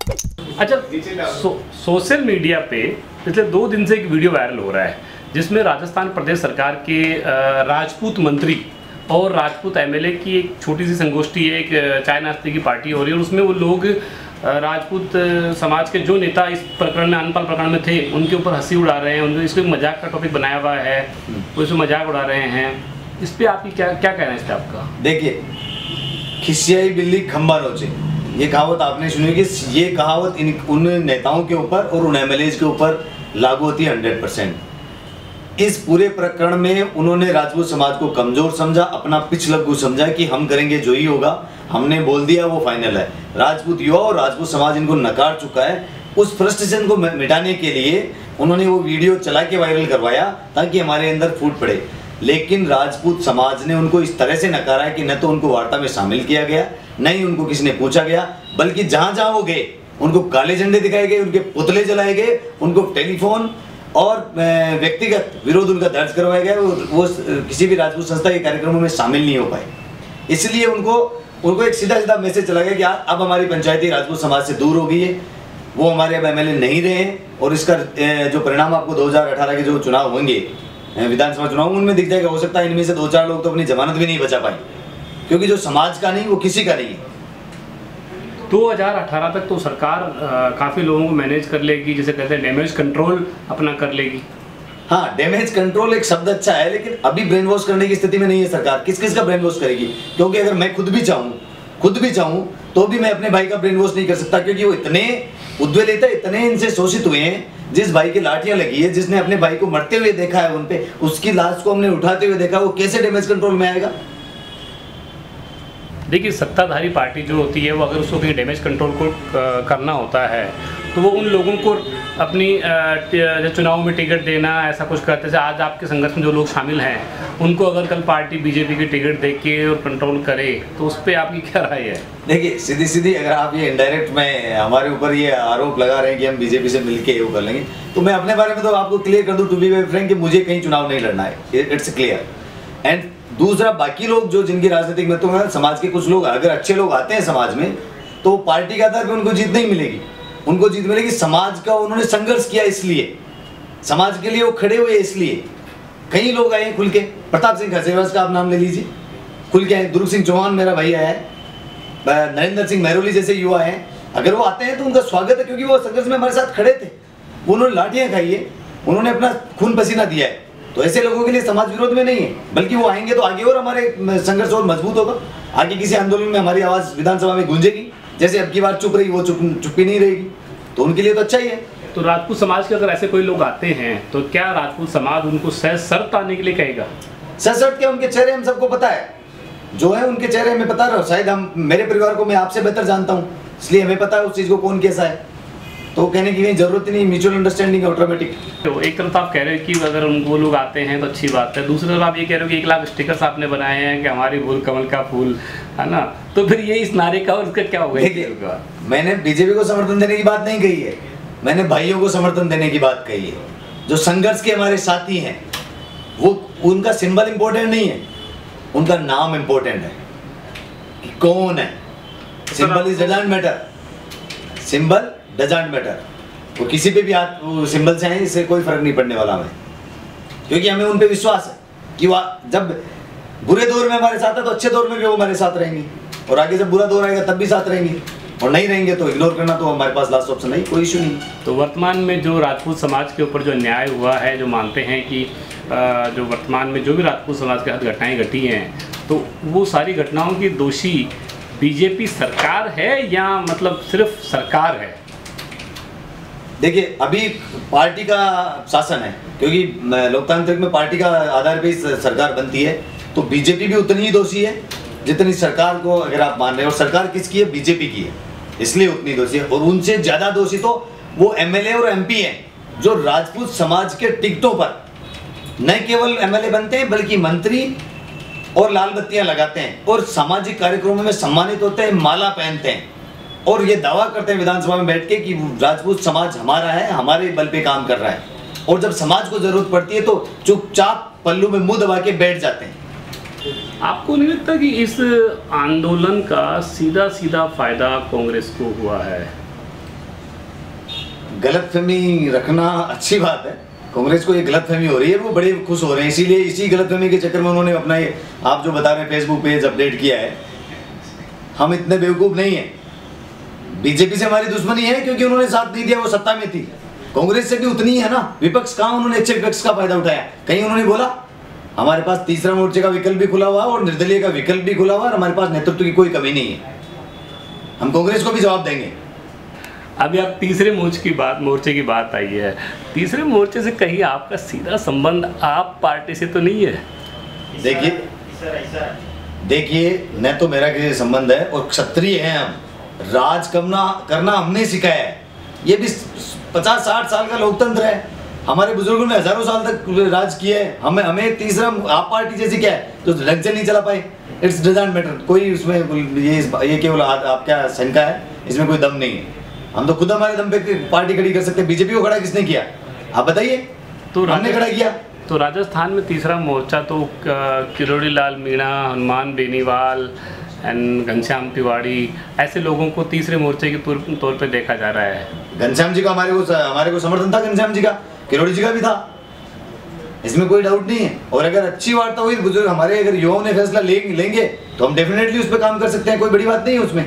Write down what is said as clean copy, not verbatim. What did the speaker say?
अच्छा, social media पे पिछले 2 दिन से एक वीडियो वायरल हो रहा है जिसमें राजस्थान प्रदेश सरकार के राजपूत मंत्री और राजपूत एमएलए की एक छोटी सी संगोष्ठी है, एक चाय नाश्ते की पार्टी हो रही है और उसमें वो लोग राजपूत समाज के जो नेता इस प्रकरण में अनपढ़ प्रकरण में थे उनके ऊपर हंसी उड़ा रहे हैं, उनको इसको मजाक का टॉपिक बनाया हुआ है, वो इसमें मजाक उड़ा रहे हैं। इस पर आपकी क्या कहना है? इस पर आपका? देखिए, खिसियाई बिल्ली खंबा नोचे, ये कहावत आपने सुनी कि ये कहावत उन नेताओं के ऊपर और उन एमएलए के ऊपर लागू होती है 100%। इस पूरे प्रकरण में उन्होंने राजपूत समाज को कमजोर समझा, अपना पिछलग्गू समझा कि हम करेंगे जो ही होगा, हमने बोल दिया वो फाइनल है। राजपूत युवा और राजपूत समाज इनको नकार चुका है। उस फ्रस्ट्रेशन को मिटाने के लिए उन्होंने वो वीडियो चला के वायरल करवाया ताकि हमारे अंदर फूट पड़े, लेकिन राजपूत समाज ने उनको इस तरह से नकारा है कि न तो उनको वार्ता में शामिल किया गया, न ही उनको किसी ने पूछा गया, बल्कि जहां जहां वो गए उनको काले झंडे दिखाए गए, उनके पुतले जलाए गए, उनको टेलीफोन और व्यक्तिगत विरोध उनका दर्ज करवाया गया। वो किसी भी राजपूत संस्था के कार्यक्रमों में शामिल नहीं हो पाए। इसलिए उनको एक सीधा सीधा मैसेज चला गया कि अब हमारी पंचायती राजपूत समाज से दूर हो गई है, वो हमारे अब एमएलए नहीं रहे हैं और इसका जो परिणाम आपको 2018 के जो चुनाव होंगे, विधानसभा चुनाव, उनमें दिख जाएगा। हो सकता है इनमें से 2-4 लोग तो अपनी जमानत भी नहीं बचा पाए, क्योंकि जो समाज का नहीं वो किसी का नहीं है। 2018 तक तो सरकार काफ़ी लोगों को मैनेज कर लेगी, जिसे कहते हैं डैमेज कंट्रोल अपना कर लेगी। हाँ, डैमेज कंट्रोल एक शब्द अच्छा है, लेकिन अभी ब्रेन वॉश करने की स्थिति में नहीं है सरकार। किस किस का ब्रेन वॉश करेगी? क्योंकि अगर मैं खुद भी चाहूँ तो भी मैं अपने भाई का ब्रेन वॉश नहीं कर सकता, क्योंकि वो इतने उद्वेलित है, इतने इनसे शोषित हुए हैं। जिस भाई की लाठियां लगी है, जिसने अपने भाई को मरते हुए देखा है, उनपे उसकी लाश को हमने उठाते हुए देखा, वो कैसे डैमेज कंट्रोल में आएगा? देखिए, सत्ताधारी पार्टी जो होती है वो अगर उसको कहीं डैमेज कंट्रोल को करना होता है तो वो उन लोगों को अपनी चुनाव में टिकट देना, ऐसा कुछ करते हैं। आज आपके संघर्ष में जो लोग शामिल हैं उनको अगर कल पार्टी बीजेपी की टिकट दे के और कंट्रोल करे तो उस पर आपकी क्या राय है? देखिए, सीधी सीधी अगर आप ये इनडायरेक्ट में हमारे ऊपर ये आरोप लगा रहे हैं कि हम बीजेपी से मिलके वो कर लेंगे, तो मैं अपने बारे में तो आपको क्लियर कर दूं, टू बी वेरी फ्रैंक, कि मुझे कहीं चुनाव नहीं लड़ना है, इट्स क्लियर। एंड दूसरा, बाकी लोग जो जिनकी राजनीतिक में तो समाज के कुछ लोग अगर अच्छे लोग आते हैं समाज में, तो पार्टी के आधार पर उनको जीत नहीं मिलेगी। उनको जीत मिलेगी समाज का, उन्होंने संघर्ष किया इसलिए, समाज के लिए वो खड़े हुए इसलिए। कई लोग आए खुल के, प्रताप सिंह खरसेवास का आप नाम ले लीजिए, खुल के आए। दुर्ग सिंह चौहान मेरा भैया है, नरेंद्र सिंह महरोली जैसे युवा हैं, अगर वो आते हैं तो उनका स्वागत है, क्योंकि वो संघर्ष में हमारे साथ खड़े थे, उन्होंने लाठियां खाई है, उन्होंने अपना खून पसीना दिया है। तो ऐसे लोगों के लिए समाज विरोध में नहीं है, बल्कि वो आएंगे तो आगे और हमारे संघर्ष और मजबूत होगा। आगे किसी आंदोलन में हमारी आवाज विधानसभा में गूंजेगी, जैसे अब की बार चुप रही वो चुप्पी नहीं रहेगी, तो उनके लिए तो अच्छा ही है। तो राजपूत समाज के अगर ऐसे कोई लोग आते हैं तो क्या राजपूत समाज उनको सशर्त आने के लिए कहेगा? सशर्त क्या? उनके चेहरे हम सबको पता है, जो है उनके चेहरे हमें पता रहो। शायद हम, मेरे परिवार को मैं आपसे बेहतर जानता हूँ, इसलिए हमें पता है उस चीज को कौन कैसा है, तो कहने की जरूरत ही नहीं, म्यूचुअल अंडरस्टैंडिंग ऑटोमेटिक। तो एक तरफ आप कह रहे हो कि अगर वो लोग आते हैं तो अच्छी बात है, दूसरी तरफ आप ये कह रहे हो कि 1 लाख स्टिकर्स आपने बनाए हैं कि हमारी भूल कमल का फूल, है ना, तो फिर ये इस नारे का और इसका क्या होगा? मैंने बीजेपी को समर्थन देने की बात नहीं कही है, मैंने भाइयों को समर्थन देने की बात कही है, जो संघर्ष के हमारे साथी हैं। वो उनका सिंबल इंपॉर्टेंट नहीं है, उनका नाम इंपॉर्टेंट है कि कौन है। Symbol is doesn't matter, symbol doesn't matter. वो किसी पे भी हाथ सिंबल से हैं, इससे कोई फर्क नहीं पड़ने वाला हमें, क्योंकि हमें उन पे विश्वास है कि वो जब बुरे दौर में हमारे साथ है तो अच्छे दौर में भी वो हमारे साथ रहेंगे, और आगे जब बुरा दौर आएगा तब भी साथ रहेंगे, और नहीं रहेंगे तो इग्नोर करना तो हमारे पास लास्ट ऑप्शन नहीं, कोई इशू नहीं। तो वर्तमान में जो राजपूत समाज के ऊपर जो अन्याय हुआ है, जो मानते हैं कि जो वर्तमान में जो भी राजपूत समाज के साथ घटनाएं घटी हैं, तो वो सारी घटनाओं की दोषी बीजेपी सरकार है या मतलब सिर्फ सरकार है? देखिए, अभी पार्टी का शासन है, क्योंकि लोकतांत्रिक में पार्टी का आधार पे सरकार बनती है, तो बीजेपी भी उतनी ही दोषी है जितनी सरकार को अगर आप मान रहे हैं। और सरकार किसकी है? बीजेपी की है, इसलिए उतनी दोषी है। और उनसे ज्यादा दोषी तो वो एमएलए और एमपी हैं जो राजपूत समाज के टिकटों पर न केवल एमएलए बनते हैं बल्कि मंत्री और लाल बत्तियां लगाते हैं और सामाजिक कार्यक्रमों में सम्मानित होते हैं, माला पहनते हैं और ये दावा करते हैं विधानसभा में बैठ के कि राजपूत समाज हमारा है, हमारे बल पे काम कर रहा है। और जब समाज को जरूरत पड़ती है तो चुपचाप पल्लू में मुंह दबा के बैठ जाते हैं। आपको नहीं लगता कि इस आंदोलन का सीधा सीधा फायदा कांग्रेस को हुआ है? गलतफहमी रखना अच्छी बात है। कांग्रेस को ये गलतफहमी हो रही है, वो बड़े खुश हो रहे हैं, इसीलिए इसी गलतफहमी के चक्कर में उन्होंने अपना ये आप जो बता रहे हैं फेसबुक पेज अपडेट किया है। हम इतने बेवकूफ़ नहीं हैं। बीजेपी से हमारी दुश्मनी है क्योंकि उन्होंने साथ नहीं दिया, वो सत्ता में थी। कांग्रेस से भी उतनी ही है ना। विपक्ष कहाँ उन्होंने अच्छे विपक्ष का फायदा उठाया? कहीं उन्होंने बोला हमारे पास तीसरा मोर्चे का विकल्प भी खुला हुआ है और निर्दलीय का विकल्प भी खुला हुआ है, हमारे पास नेतृत्व की कोई कमी नहीं है। हम कांग्रेस को भी जवाब देंगे। अभी आप तीसरे मोर्चे की बात आई है। तीसरे मोर्चे से कहीं आपका सीधा संबंध आप पार्टी से तो नहीं है? देखिए न तो मेरा किसी संबंध है और क्षत्रिय हैं हम। राज करना हमने सिखाया है। ये भी 50-60 साल का लोकतंत्र है। हमारे बुजुर्गों ने हजारों साल तक राज किया है। हमें तीसरा आप पार्टी जैसी क्या है तो ढंग से नहीं चला पाए। It's doesn't matter. कोई उसमें ये केवल आपका शंका है, इसमें कोई दम नहीं है। हम तो खुद हमारे दम पे पार्टी खड़ी कर सकते हैं। बीजेपी को खड़ा किसने किया आप बताइए? तो हमने खड़ा किया। तो राजस्थान में तीसरा मोर्चा तो किरोड़ी लाल मीणा, हनुमान बेनीवाल एंड घनश्याम तिवाड़ी, ऐसे लोगों को तीसरे मोर्चे के तौर पे देखा जा रहा है। घनश्याम जी का हमारे को समर्थन था, घनश्याम जी का, किरोड़ी जी का भी था, इसमें कोई डाउट नहीं है। और अगर अच्छी वार्ता हुई बुजुर्ग हमारे, अगर युवाओं ने फैसला लेंगे तो हम डेफिनेटली उस पर काम कर सकते हैं। कोई बड़ी बात नहीं है उसमें।